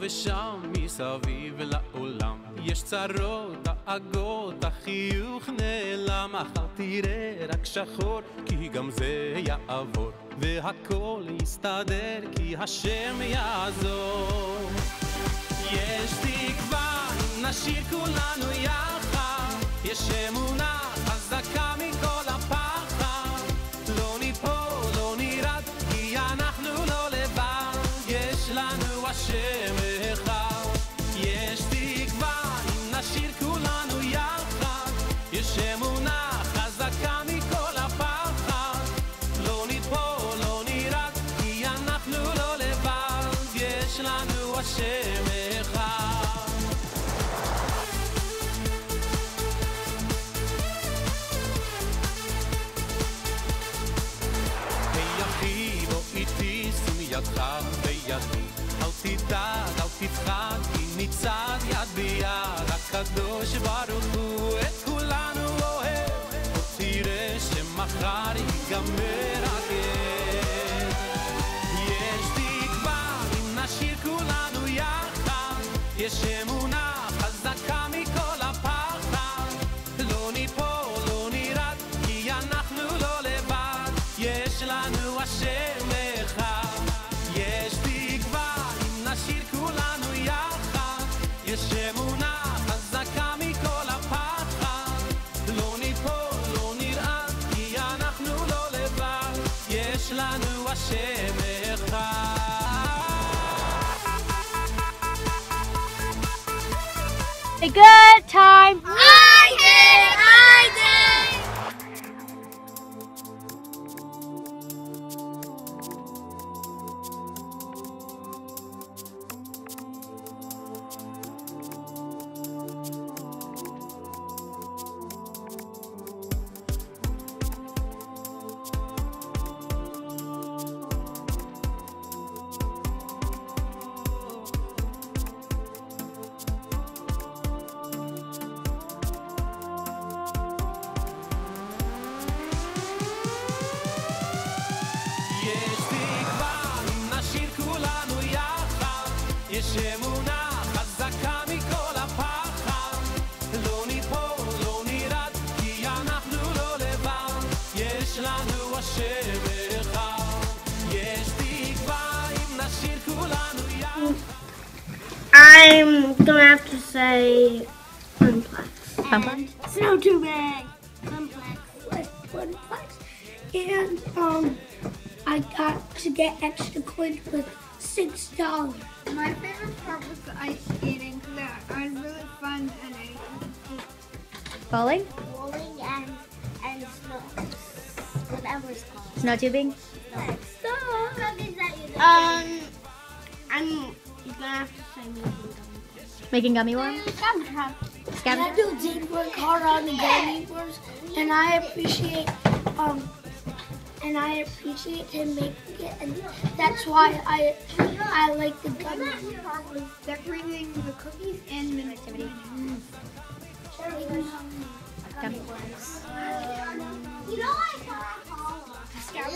ושם מסביב לעולם יש צרות, דאגות, החיוך נעלם, מחר תראה רק שחור, כי גם זה יעבור, והכל יסתדר, כי השם יעזור. יש תקווה, נשיר כולנו יחד, יש אמונה חזקה מכל הפחד, לא ניפול, לא נרד, כי אנחנו לא לבד, יש לנו השם אחד. יש תקווה, אם נשיר כולנו יחד, יש אמונה חזקה מכל הפחד, לא ניפול, לא נרד, כי אנחנו לא לבד, יש לנו השם אחד. היי בוא איתי, שים ידך בידי, אל תדאג, אל תפחד, כי נצעד יד ביד, הקדוש ברוך הוא את כולנו אוהב, בוא תראה שמחר ייגמר הגט. יש תקווה, אם נשיר כולנו יחד, יש אמונה חזקה מכל הפחד, לא ניפול, לא נרד, כי אנחנו לא לבד, יש לנו השם אחד. יש תקווה, אם נשיר כולנו יחד, יש אמונה חזקה מכל הפחד, לא ניפול, לא נרעד, כי אנחנו לא לבד, יש לנו השם אחד. A good time. I did! I did! יש תקווה, אם נשיר כולנו יחד, יש אמונה חזקה מכל הפחד, לא ניפול, לא נרד, כי אנחנו לא לבד, יש לנו השם אחד. יש תקווה, אם נשיר כולנו יחד. I'm gonna have to say Funplex. And Snow Tubing. Funplex. And I got to get extra coins with $6. My favorite part was the ice skating because it was really fun and I Bowling? Bowling and snow, whatever it's called. Snow tubing? Cookies that you I'm gonna have to say making gummy worms. I do did work hard on the gummy worms, and I appreciate him making it, and that's why I like the gummy worms. decorating the cookies and the nativity. Gummy worms. You know I got